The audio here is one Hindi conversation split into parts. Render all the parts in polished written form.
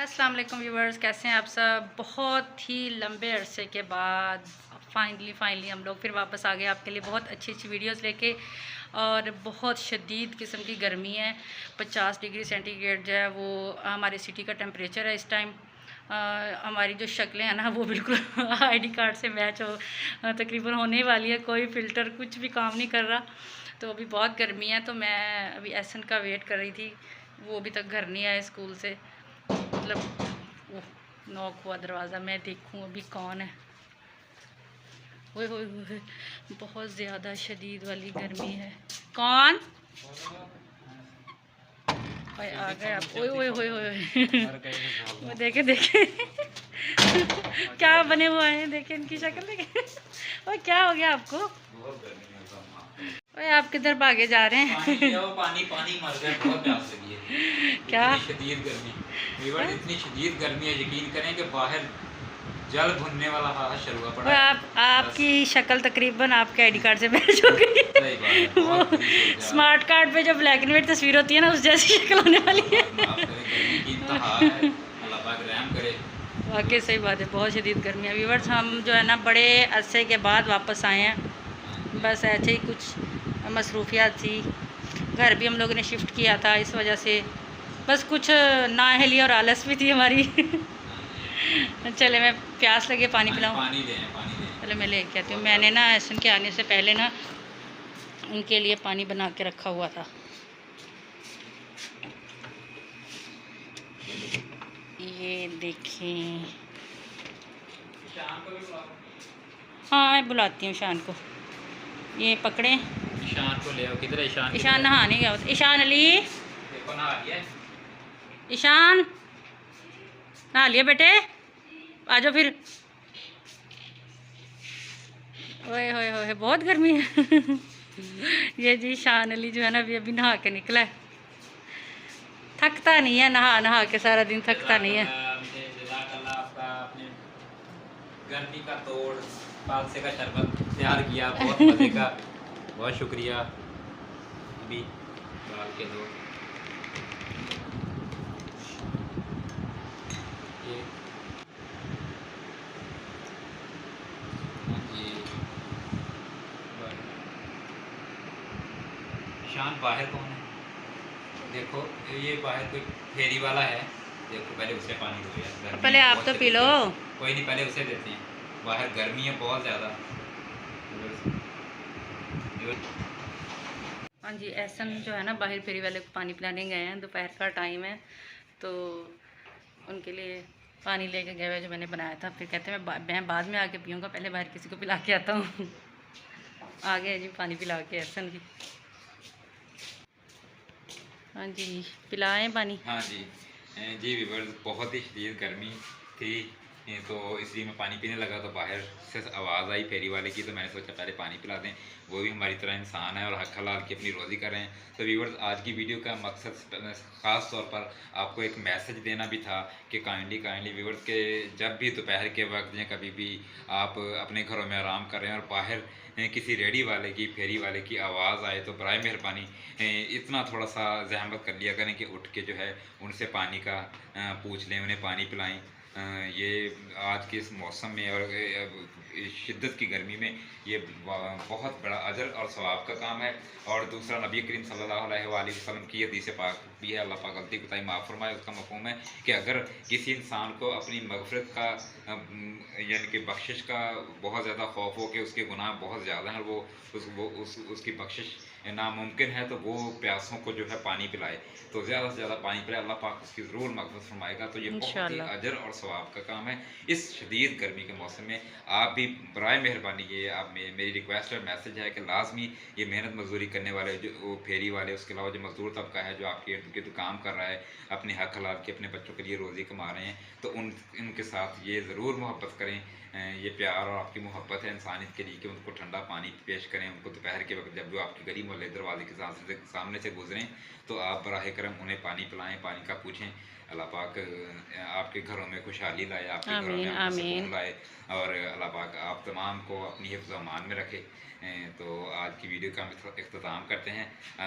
अस्सलाम वालेकुम व्यूवर्स, कैसे हैं आप सब। बहुत ही लंबे अरसे के बाद फाइनली हम लोग फिर वापस आ गए आपके लिए बहुत अच्छी अच्छी वीडियोस लेके। और बहुत शदीद किस्म की गर्मी है, 50 डिग्री सेंटीग्रेड जो है वो हमारे सिटी का टेम्परेचर है इस टाइम। हमारी जो शक्लें हैं ना वो बिल्कुल आईडी कार्ड से मैच हो तकरीबन होने वाली है, कोई फ़िल्टर कुछ भी काम नहीं कर रहा। तो अभी बहुत गर्मी है, तो मैं अभी एहसन का वेट कर रही थी, वो अभी तक घर नहीं आए स्कूल से। मतलब नॉक हुआ दरवाज़ा, मैं देखूँ अभी कौन है। ओए होए होए, बहुत ज़्यादा शदीद वाली गर्मी है। कौन? ओए आ गए आप। ओए ओए होए होए देखे देखे क्या बने हुए हैं, देखे इनकी शक्ल देखे। ओए क्या हो गया आपको? ओए आप किधर भागे जा रहे हैं? पानी पानी मर गया, बहुत प्यास लगी है। क्या इतनी शदीद गर्मी, इतनी शदीद गर्मी है, यकीन करें कि बाहर जल भुनने वाला हाल शुरू हुआ पड़ा है। आपकी शक्ल तकरीबन आपके आईडी कार्ड से मैच हो गई। सही बात है, बहुत स्मार्ट कार्ड पे जो ब्लैक एंड व्हाइट तस्वीर होती है ना, उस जैसी शक्ल होने वाली है। वाकई सही बात है, बहुत शदीद गर्मी है। व्यूअर्स, हम जो है ना बड़े अरसे के बाद वापस आए हैं। बस ऐसे ही कुछ मसरूफियात थी, घर भी हम लोगों ने शिफ्ट किया था, इस वजह से बस कुछ नाअहली और आलस भी थी हमारी। चले, मैं प्यास लगे पानी पिलाऊँ। चलो मैं लेके आती हूँ। मैंने ना एहसन के आने से पहले ना उनके लिए पानी बना के रखा हुआ था। ये देखें। हाँ मैं बुलाती हूँ ईशान को, ये पकड़े। ईशान को ले आओ। किधर है ईशान? ईशान नहाने गया होता। ईशान अली, देखो नहा लिया। ईशान नहा लिया बेटे, आ जाओ फिर। ओए होए होए, बहुत गर्मी है। ये जी ईशान अली जो है ना अभी नहा के निकला है। थकता नहीं है, नहा नहा के सारा दिन थकता नहीं है। गर्मी का तोड़ फालसे का शरबत तैयार किया, बहुत मज़े का, बहुत शुक्रिया। भी डाल के दो ये। ईशान बाहर कौन है? देखो ये बाहर कोई फेरी वाला है, देखो पहले उसे पानी दो यार। पहले आप तो पी लो। कोई नहीं, पहले उसे देते हैं, बाहर गर्मी है बहुत ज़्यादा। हाँ जी, एहसन जो है ना बाहर फेरी वाले को पानी पिलाने गए हैं, दोपहर का टाइम है तो उनके लिए पानी लेके गए हुए जो मैंने बनाया था। फिर कहते हैं मैं बाद में आके पीऊँगा, पहले बाहर किसी को पिला के आता हूँ। आ गए जी पानी पिला के एहसन भी। हाँ जी, पिलाएं पानी। हाँ जी जी व्यूअर्स, बहुत ही शदीद गर्मी थी, तो इसलिए मैं पानी पीने लगा तो बाहर से आवाज़ आई फेरी वाले की, तो मैंने सोचा पहले पानी पिला दें, वो भी हमारी तरह इंसान है और हक हलाल की अपनी रोज़ी कर रहे हैं। तो व्यूअर्स, आज की वीडियो का मकसद ख़ास तौर पर आपको एक मैसेज देना भी था कि काइंडली व्यूअर्स के जब भी दोपहर के वक्त या कभी भी आप अपने घरों में आराम कर रहे हैं और बाहर किसी रेडी वाले की फेरी वाले की आवाज़ आए, तो बराए मेहरबानी इतना थोड़ा सा जहमत कर लिया करें कि उठ के जो है उनसे पानी का पूछ लें, उन्हें पानी पिलाएं। ये आज के इस मौसम में और शिद्दत की गर्मी में ये बहुत बड़ा अजर और सवाब का काम है। और दूसरा, नबी करीम सल्लल्लाहु अलैहि वसल्लम की हदीस पाक भी है, अल्लाह पाक गलती कोताही माफ़ फरमाए, उसका मफ़हूम है कि अगर किसी इंसान को अपनी मग़फ़िरत का यानी कि बख्शिश का बहुत ज़्यादा खौफ हो कि उसके गुनाह बहुत ज़्यादा हैं और वो उसकी बख्शिश नामुमकिन है, तो वो प्यासों को जो है पानी पिलाए, तो ज़्यादा से ज़्यादा पानी पिलाए, अल्लाह पाक उसकी ज़रूर मग़फ़िरत फरमाएगा। तो ये बहुत ही अजर और सवाब का काम है इस शदीद गर्मी के मौसम में। आप भी बराए मेहरबानी, ये आप मेरी रिक्वेस्ट और मैसेज है कि लाजमी ये मेहनत मजदूरी करने वाले जो फेरी वाले, उसके अलावा जो मजदूर तबका है जो आपके इर्द गिर्द काम कर रहा है, अपने हक हलाल की अपने बच्चों के लिए रोज़ी कमा रहे हैं, तो उनके साथ ये ज़रूर मोहब्बत करें। ये प्यार और आपकी मोहब्बत है इंसानियत के लिए कि उनको ठंडा पानी पेश करें। उनको दोपहर के वक्त जब जो आपके गली मोहल्ले दरवाजे के सामने से गुजरें, तो आप बराह करम उन्हें पानी पिलाएं, पानी का पूछें। अल्लाह पाक आपके घरों में खुशहाली लाए, आपके घरों में आमीन सुकून आमीन। लाए, और अल्लाह पाक आप तमाम को अपनी हिफ्ज़ व अमान में रखे। तो आज की वीडियो का हम इख्तिताम करते हैं।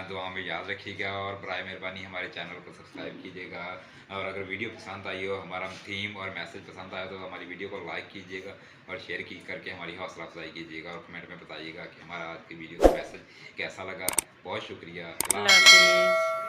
दुआ में याद रखिएगा और बराए मेहरबानी हमारे चैनल को सब्सक्राइब कीजिएगा, और अगर वीडियो पसंद आई हो, हमारा थीम और मैसेज पसंद आया तो हमारी वीडियो को लाइक कीजिएगा और शेयर करके हमारी हौसला अफजाई कीजिएगा, और कमेंट में बताइएगा कि हमारा आज की वीडियो का मैसेज कैसा लगा। बहुत शुक्रिया। अल्लाह अल्लाह हाफ़िज़। हाफिज़।